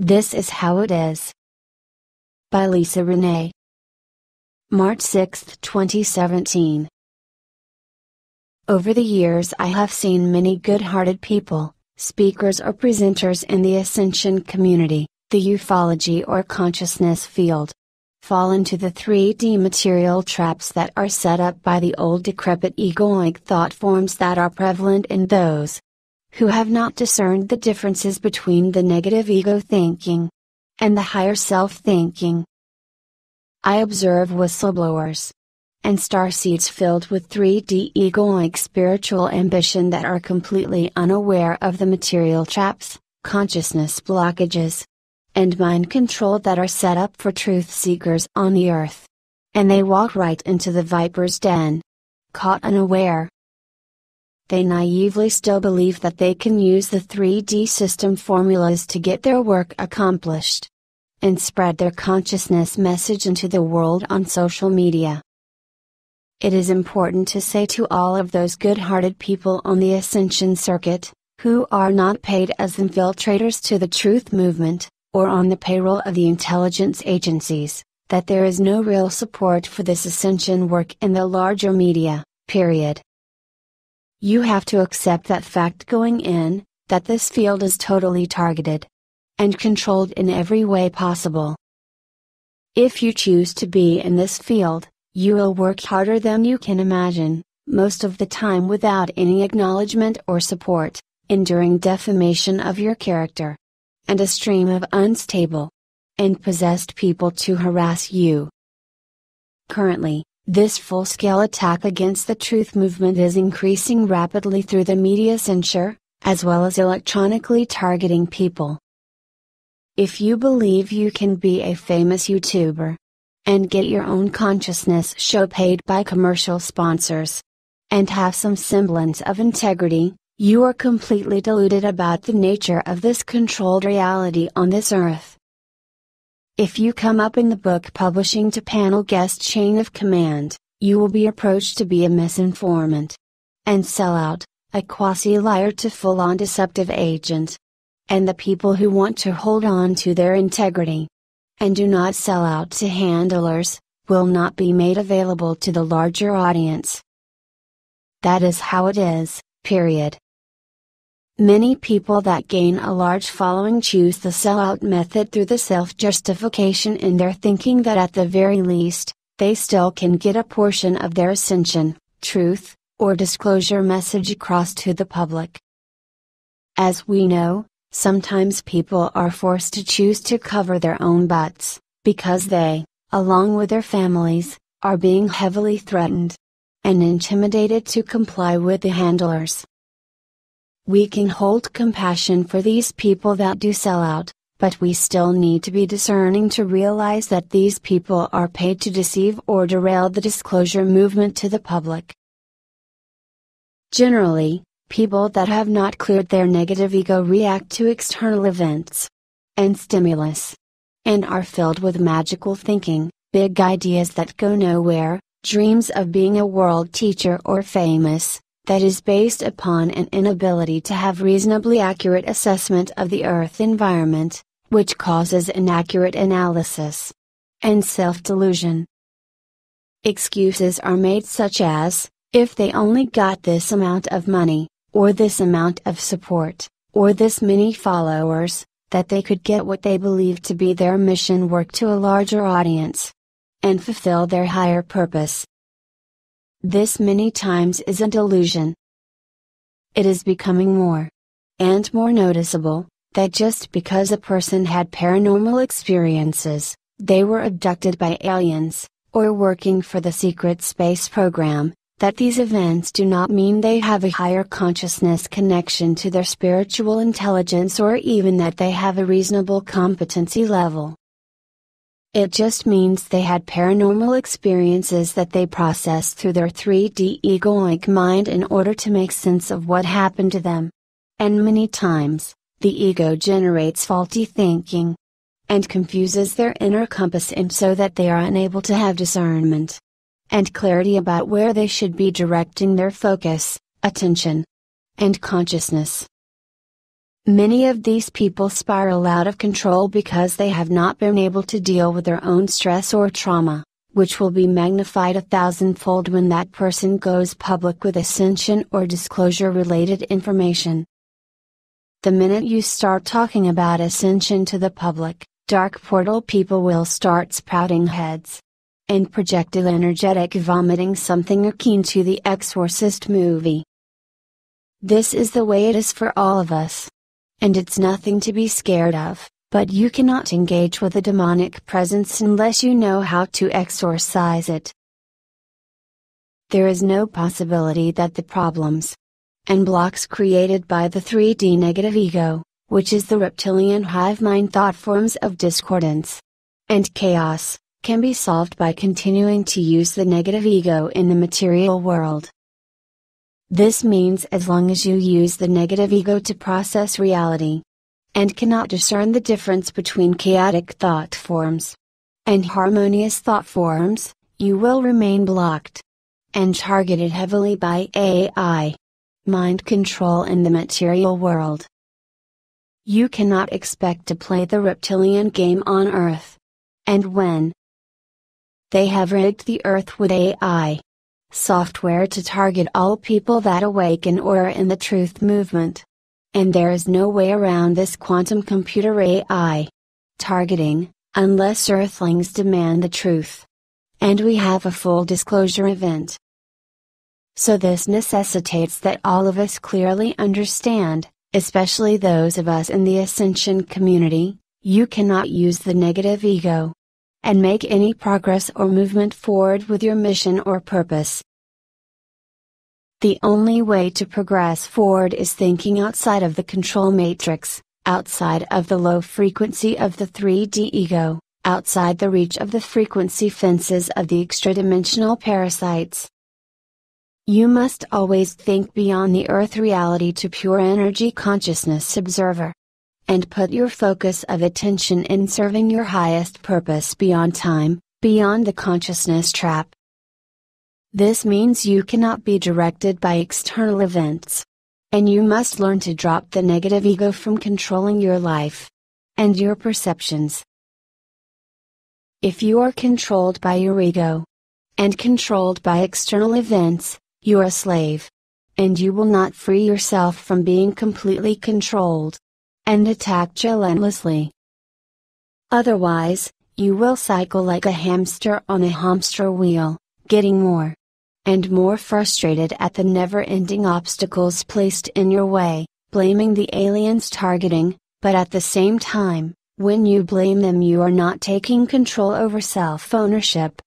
This is How It Is. By Renee. March 6, 2017. Over the years I have seen many good-hearted people, speakers or presenters in the Ascension community, the ufology or consciousness field, fall into the 3D material traps that are set up by the old decrepit egoic thought forms that are prevalent in those who have not discerned the differences between the negative ego thinking and the higher self thinking. I observe whistleblowers and starseeds filled with 3D egoic spiritual ambition that are completely unaware of the material traps, consciousness blockages, and mind control that are set up for truth seekers on the earth. And they walk right into the viper's den, caught unaware. They naively still believe that they can use the 3D system formulas to get their work accomplished and spread their consciousness message into the world on social media. It is important to say to all of those good-hearted people on the Ascension circuit, who are not paid as infiltrators to the truth movement, or on the payroll of the intelligence agencies, that there is no real support for this Ascension work in the larger media, period. You have to accept that fact going in, that this field is totally targeted and controlled in every way possible. If you choose to be in this field, you will work harder than you can imagine, most of the time without any acknowledgement or support, enduring defamation of your character, and a stream of unstable and possessed people to harass you. Currently, this full-scale attack against the truth movement is increasing rapidly through the media censure, as well as electronically targeting people. If you believe you can be a famous YouTuber and get your own consciousness show paid by commercial sponsors and have some semblance of integrity, you are completely deluded about the nature of this controlled reality on this earth. If you come up in the book publishing to panel guest chain of command, you will be approached to be a misinformant and sellout, a quasi-liar to full-on deceptive agent. And the people who want to hold on to their integrity and do not sell out to handlers, will not be made available to the larger audience. That is how it is, period. Many people that gain a large following choose the sellout method through the self-justification in their thinking that at the very least, they still can get a portion of their ascension, truth, or disclosure message across to the public. As we know, sometimes people are forced to choose to cover their own butts, because they, along with their families, are being heavily threatened and intimidated to comply with the handlers. We can hold compassion for these people that do sell out, but we still need to be discerning to realize that these people are paid to deceive or derail the disclosure movement to the public. Generally, people that have not cleared their negative ego react to external events and stimulus, and are filled with magical thinking, big ideas that go nowhere, dreams of being a world teacher or famous, that is based upon an inability to have reasonably accurate assessment of the Earth environment, which causes inaccurate analysis and self-delusion. Excuses are made such as, if they only got this amount of money, or this amount of support, or this many followers, that they could get what they believe to be their mission work to a larger audience and fulfill their higher purpose. This many times is a delusion. It is becoming more and more noticeable that just because a person had paranormal experiences, they were abducted by aliens, or working for the secret space program, that these events do not mean they have a higher consciousness connection to their spiritual intelligence or even that they have a reasonable competency level. It just means they had paranormal experiences that they processed through their 3D egoic mind in order to make sense of what happened to them. And many times, the ego generates faulty thinking and confuses their inner compass, and so that they are unable to have discernment and clarity about where they should be directing their focus, attention, and consciousness. Many of these people spiral out of control because they have not been able to deal with their own stress or trauma, which will be magnified 1,000-fold when that person goes public with ascension or disclosure related information. The minute you start talking about ascension to the public, dark portal people will start sprouting heads. And projectile energetic vomiting something akin to the Exorcist movie. This is the way it is for all of us. And it's nothing to be scared of, but you cannot engage with a demonic presence unless you know how to exorcise it. There is no possibility that the problems and blocks created by the 3D negative ego, which is the reptilian hive mind thought forms of discordance and chaos, can be solved by continuing to use the negative ego in the material world. This means as long as you use the negative ego to process reality, and cannot discern the difference between chaotic thought forms and harmonious thought forms, you will remain blocked and targeted heavily by AI, mind control in the material world. You cannot expect to play the reptilian game on Earth. And when they have rigged the Earth with AI software to target all people that awaken or are in the truth movement. And there is no way around this quantum computer AI targeting, unless Earthlings demand the truth. And we have a full disclosure event. So this necessitates that all of us clearly understand, especially those of us in the Ascension community, you cannot use the negative ego and make any progress or movement forward with your mission or purpose. The only way to progress forward is thinking outside of the control matrix, outside of the low frequency of the 3D ego, outside the reach of the frequency fences of the extra-dimensional parasites. You must always think beyond the earth reality to pure energy consciousness observer. And put your focus of attention in serving your highest purpose beyond time, beyond the consciousness trap. This means you cannot be directed by external events. And you must learn to drop the negative ego from controlling your life and your perceptions. If you are controlled by your ego and controlled by external events, you are a slave. And you will not free yourself from being completely controlled and attacked relentlessly. Otherwise, you will cycle like a hamster on a hamster wheel, getting more and more frustrated at the never-ending obstacles placed in your way, blaming the aliens targeting, but at the same time, when you blame them you are not taking control over self-ownership.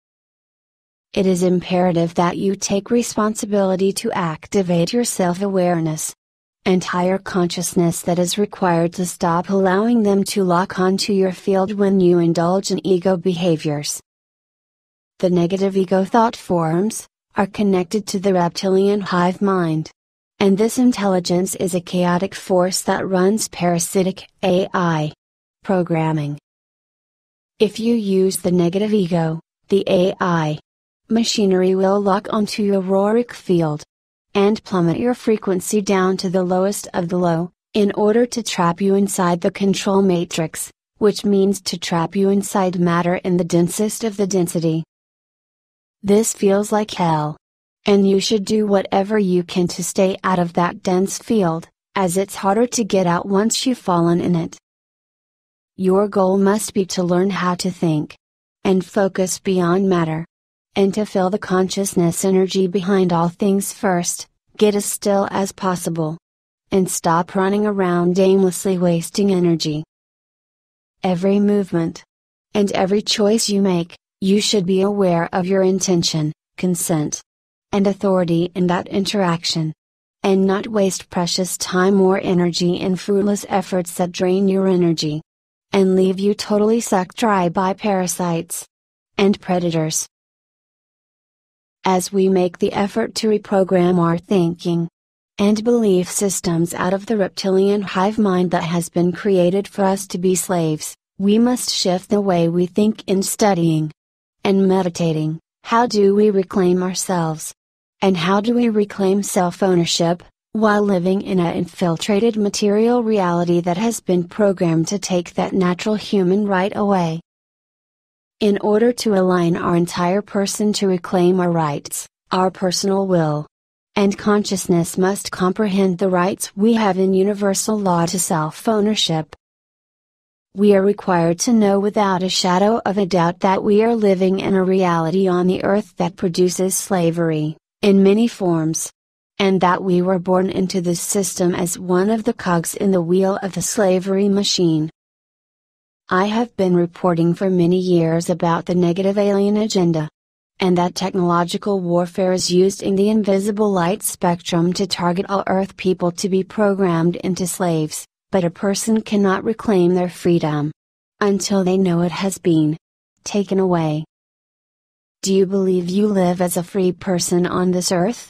It is imperative that you take responsibility to activate your self-awareness and higher consciousness that is required to stop allowing them to lock onto your field when you indulge in ego behaviors. The negative ego thought forms are connected to the reptilian hive mind. And this intelligence is a chaotic force that runs parasitic AI programming. If you use the negative ego, the AI machinery will lock onto your auric field and plummet your frequency down to the lowest of the low, in order to trap you inside the control matrix, which means to trap you inside matter in the densest of the density. This feels like hell. And you should do whatever you can to stay out of that dense field, as it's harder to get out once you've fallen in it. Your goal must be to learn how to think and focus beyond matter, and to feel the consciousness energy behind all things first, get as still as possible, and stop running around aimlessly wasting energy. Every movement and every choice you make, you should be aware of your intention, consent, and authority in that interaction, and not waste precious time or energy in fruitless efforts that drain your energy and leave you totally sucked dry by parasites and predators. As we make the effort to reprogram our thinking and belief systems out of the reptilian hive mind that has been created for us to be slaves, we must shift the way we think in studying and meditating. How do we reclaim ourselves? And how do we reclaim self-ownership, while living in an infiltrated material reality that has been programmed to take that natural human right away. In order to align our entire person to reclaim our rights, our personal will and consciousness must comprehend the rights we have in universal law to self-ownership. We are required to know without a shadow of a doubt that we are living in a reality on the earth that produces slavery, in many forms, and that we were born into this system as one of the cogs in the wheel of the slavery machine. I have been reporting for many years about the negative alien agenda, and that technological warfare is used in the invisible light spectrum to target all Earth people to be programmed into slaves, but a person cannot reclaim their freedom until they know it has been taken away. Do you believe you live as a free person on this earth?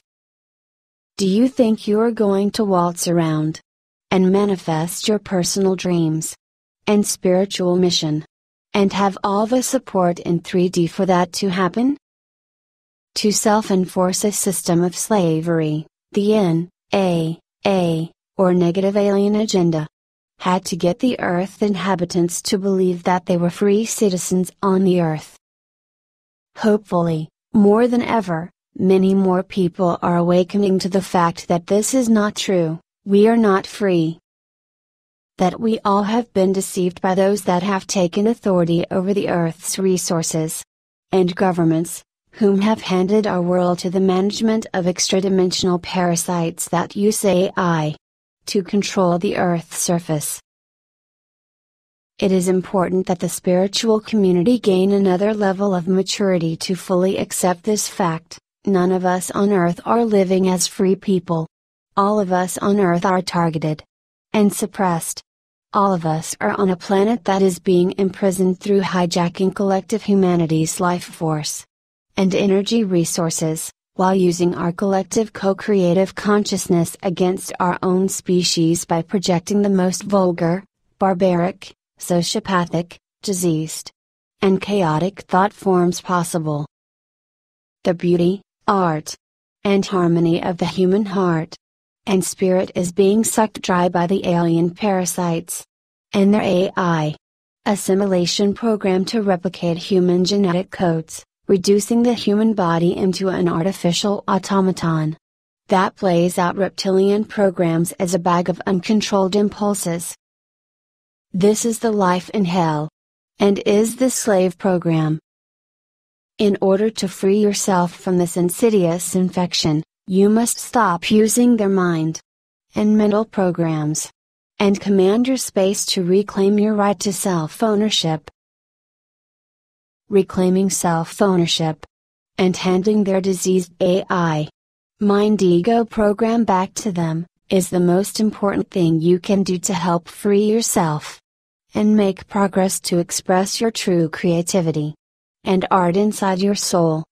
Do you think you are going to waltz around and manifest your personal dreams and spiritual mission and have all the support in 3D for that to happen? To self-enforce a system of slavery, the N.A., or negative alien agenda, had to get the Earth inhabitants to believe that they were free citizens on the Earth. Hopefully, more than ever, many more people are awakening to the fact that this is not true, we are not free. That we all have been deceived by those that have taken authority over the Earth's resources and governments, whom have handed our world to the management of extra-dimensional parasites that use AI to control the Earth's surface. It is important that the spiritual community gain another level of maturity to fully accept this fact. None of us on Earth are living as free people. All of us on Earth are targeted and suppressed. All of us are on a planet that is being imprisoned through hijacking collective humanity's life force and energy resources, while using our collective co-creative consciousness against our own species by projecting the most vulgar, barbaric, sociopathic, diseased, and chaotic thought forms possible. The beauty, art, and harmony of the human heart and spirit is being sucked dry by the alien parasites and their AI assimilation program to replicate human genetic codes, reducing the human body into an artificial automaton that plays out reptilian programs as a bag of uncontrolled impulses. This is the life in hell, and is the slave program. In order to free yourself from this insidious infection, you must stop using their mind and mental programs, and command your space to reclaim your right to self-ownership. Reclaiming self-ownership and handing their diseased AI, mind-ego program back to them, is the most important thing you can do to help free yourself and make progress to express your true creativity and art inside your soul.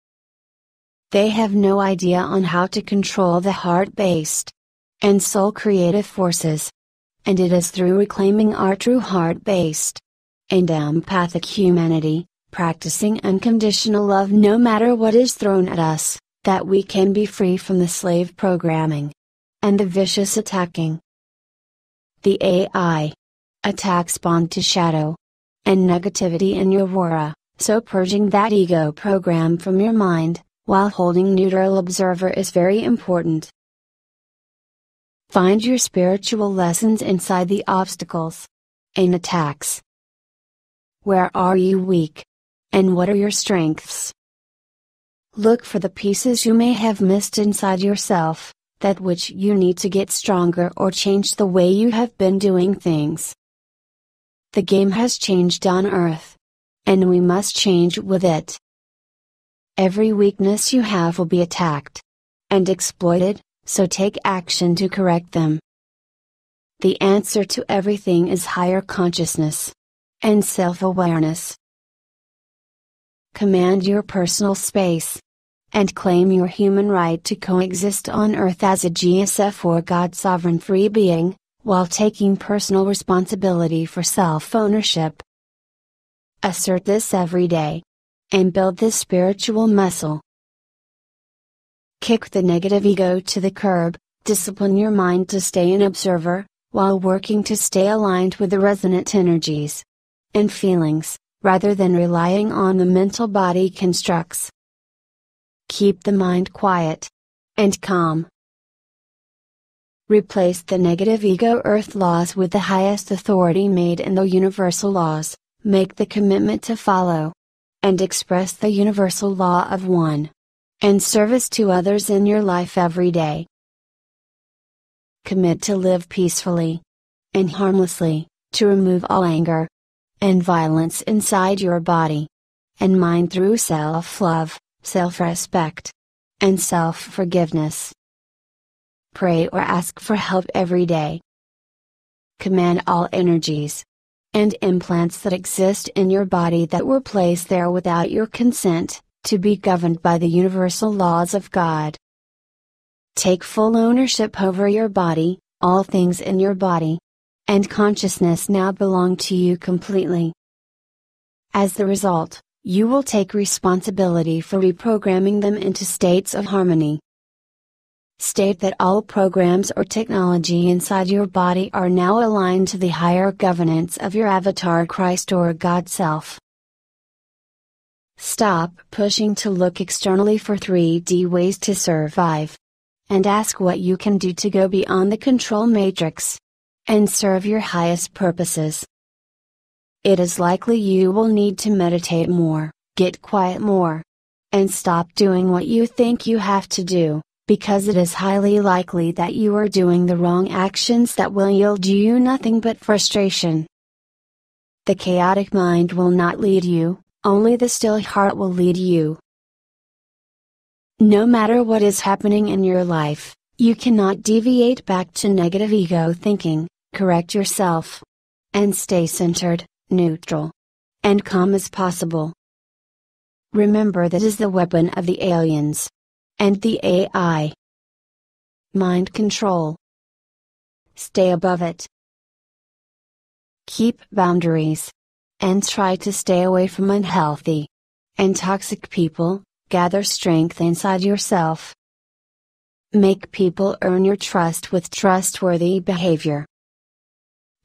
They have no idea on how to control the heart-based and soul creative forces, and it is through reclaiming our true heart-based and empathic humanity, practicing unconditional love no matter what is thrown at us, that we can be free from the slave programming and the vicious attacking. The AI attacks bond to shadow and negativity in your aura, so purging that ego program from your mind, while holding neutral observer, is very important. Find your spiritual lessons inside the obstacles and attacks. Where are you weak? And what are your strengths? Look for the pieces you may have missed inside yourself, that which you need to get stronger or change the way you have been doing things. The game has changed on Earth, and we must change with it. Every weakness you have will be attacked and exploited, so take action to correct them. The answer to everything is higher consciousness and self-awareness. Command your personal space and claim your human right to coexist on Earth as a GSF or God sovereign free being, while taking personal responsibility for self-ownership. Assert this every day and build this spiritual muscle. Kick the negative ego to the curb, Discipline your mind to stay an observer, while working to stay aligned with the resonant energies and feelings, rather than relying on the mental body constructs. Keep the mind quiet and calm. Replace the negative ego earth laws with the highest authority made in the universal laws. Make the commitment to follow and express the universal law of one and service to others in your life every day. Commit to live peacefully and harmlessly, to remove all anger and violence inside your body and mind through self-love, self-respect, and self-forgiveness. Pray or ask for help every day. Command all energies and implants that exist in your body that were placed there without your consent, to be governed by the universal laws of God. Take full ownership over your body. All things in your body and consciousness now belong to you completely. As the result, you will take responsibility for reprogramming them into states of harmony. State that all programs or technology inside your body are now aligned to the higher governance of your avatar Christ or God Self. Stop pushing to look externally for 3D ways to survive. And ask what you can do to go beyond the control matrix and serve your highest purposes. It is likely you will need to meditate more, get quiet more, and stop doing what you think you have to do, because it is highly likely that you are doing the wrong actions that will yield you nothing but frustration. The chaotic mind will not lead you, only the still heart will lead you. No matter what is happening in your life, you cannot deviate back to negative ego thinking. Correct yourself and stay centered, neutral, and calm as possible. Remember, that is the weapon of the aliens and the AI. Mind control. Stay above it. Keep boundaries and try to stay away from unhealthy and toxic people. Gather strength inside yourself. Make people earn your trust with trustworthy behavior.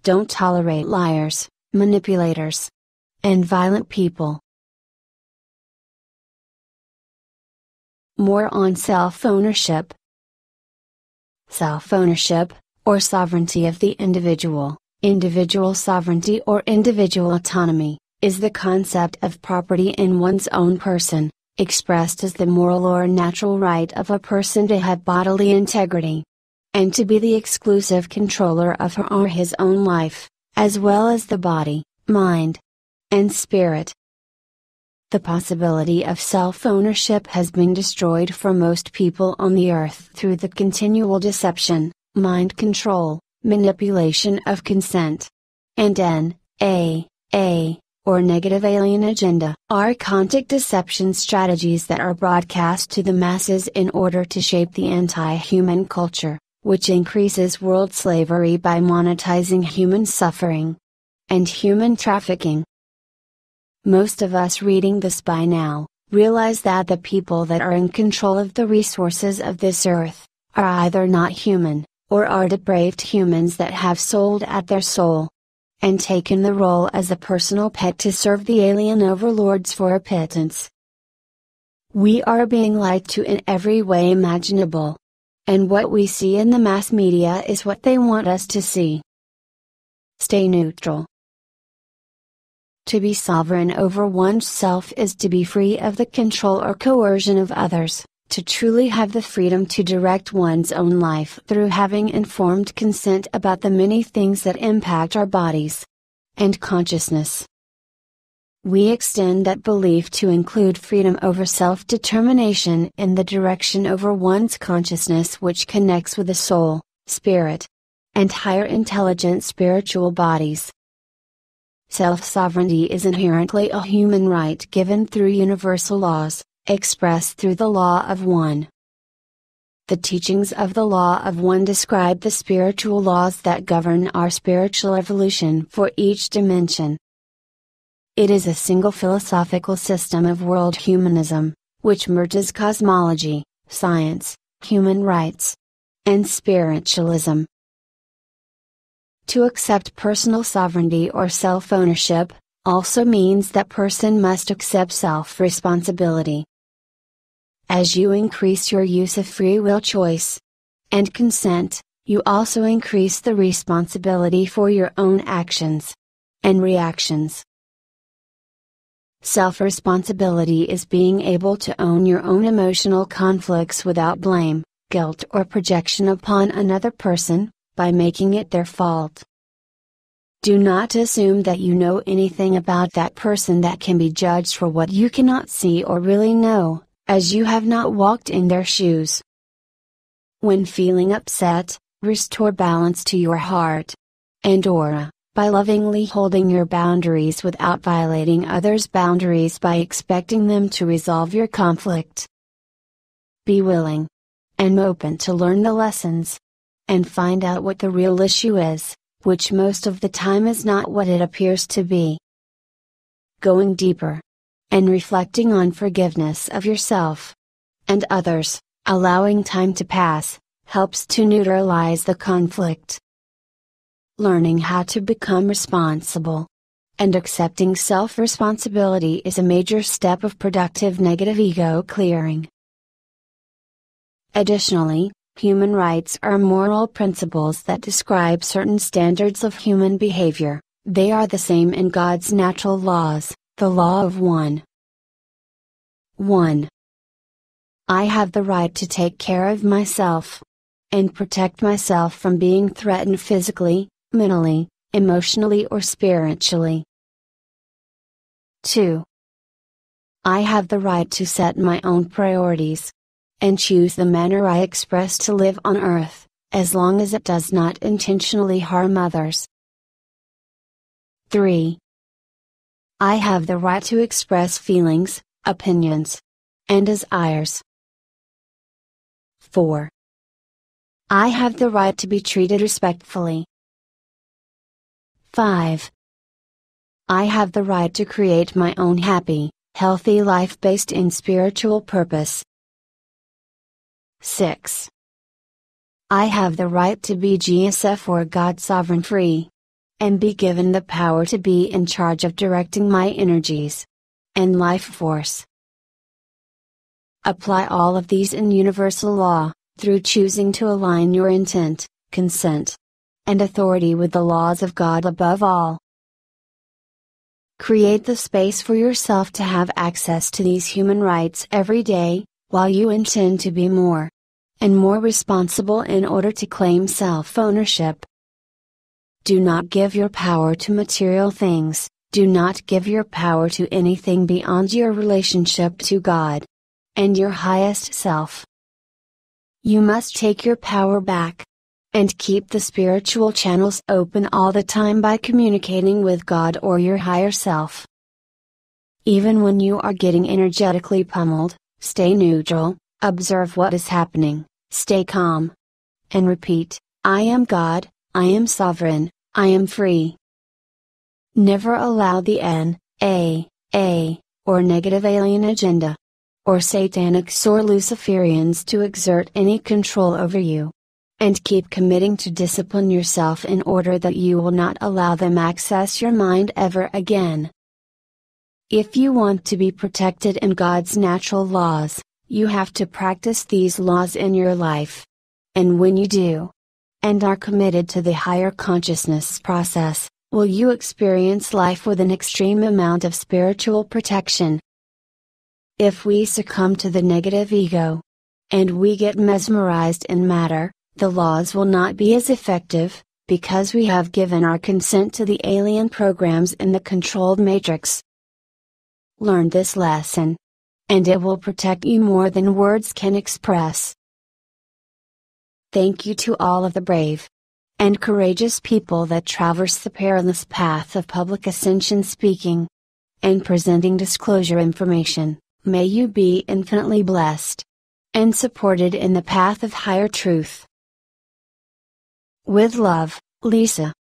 Don't tolerate liars, manipulators, and violent people. More on self-ownership. Self-ownership, or sovereignty of the individual, individual sovereignty or individual autonomy, is the concept of property in one's own person, expressed as the moral or natural right of a person to have bodily integrity, and to be the exclusive controller of her or his own life, as well as the body, mind, and spirit. The possibility of self-ownership has been destroyed for most people on the earth through the continual deception, mind control, manipulation of consent, and or negative alien agenda, archontic deception strategies that are broadcast to the masses in order to shape the anti-human culture, which increases world slavery by monetizing human suffering and human trafficking. Most of us reading this by now, realize that the people that are in control of the resources of this earth, are either not human, or are depraved humans that have sold at their soul and taken the role as a personal pet to serve the alien overlords for a pittance. We are being lied to in every way imaginable. And what we see in the mass media is what they want us to see. Stay neutral. To be sovereign over oneself is to be free of the control or coercion of others, to truly have the freedom to direct one's own life through having informed consent about the many things that impact our bodies and consciousness. We extend that belief to include freedom over self-determination in the direction over one's consciousness, which connects with the soul, spirit, and higher intelligent spiritual bodies. Self-sovereignty is inherently a human right given through universal laws, expressed through the law of one. The teachings of the law of one describe the spiritual laws that govern our spiritual evolution for each dimension. It is a single philosophical system of world humanism, which merges cosmology, science, human rights, and spiritualism. To accept personal sovereignty or self-ownership also means that person must accept self-responsibility. As you increase your use of free will choice and consent, you also increase the responsibility for your own actions and reactions. Self-responsibility is being able to own your own emotional conflicts without blame, guilt, or projection upon another person, by making it their fault. Do not assume that you know anything about that person that can be judged for what you cannot see or really know, as you have not walked in their shoes. When feeling upset, restore balance to your heart and aura, by lovingly holding your boundaries without violating others' boundaries by expecting them to resolve your conflict. Be willing and open to learn the lessons and find out what the real issue is, which most of the time is not what it appears to be. Going deeper and reflecting on forgiveness of yourself and others, allowing time to pass, helps to neutralize the conflict. Learning how to become responsible and accepting self-responsibility is a major step of productive negative ego clearing. Additionally, human rights are moral principles that describe certain standards of human behavior. They are the same in God's natural laws, the law of 1. 1. I have the right to take care of myself and protect myself from being threatened physically, mentally, emotionally, or spiritually. 2. I have the right to set my own priorities and choose the manner I express to live on earth, as long as it does not intentionally harm others. 3. I have the right to express feelings, opinions, and desires. 4. I have the right to be treated respectfully. 5. I have the right to create my own happy, healthy life based in spiritual purpose. 6. I have the right to be GSF or God sovereign free, and be given the power to be in charge of directing my energies and life force. Apply all of these in universal law, through choosing to align your intent, consent, and authority with the laws of God above all. Create the space for yourself to have access to these human rights every day, while you intend to be more and more responsible in order to claim self-ownership. Do not give your power to material things, do not give your power to anything beyond your relationship to God and your highest self. You must take your power back and keep the spiritual channels open all the time by communicating with God or your higher self. Even when you are getting energetically pummeled, stay neutral, observe what is happening, stay calm, and repeat, I am God, I am sovereign, I am free. Never allow the or negative alien agenda, or Satanics or Luciferians to exert any control over you. And keep committing to discipline yourself in order that you will not allow them access your mind ever again. If you want to be protected in God's natural laws, you have to practice these laws in your life. And when you do, and are committed to the higher consciousness process, will you experience life with an extreme amount of spiritual protection. If we succumb to the negative ego, and we get mesmerized in matter, the laws will not be as effective, because we have given our consent to the alien programs in the controlled matrix. Learn this lesson, and it will protect you more than words can express. Thank you to all of the brave and courageous people that traverse the perilous path of public ascension speaking and presenting disclosure information. May you be infinitely blessed and supported in the path of higher truth. With love, Lisa.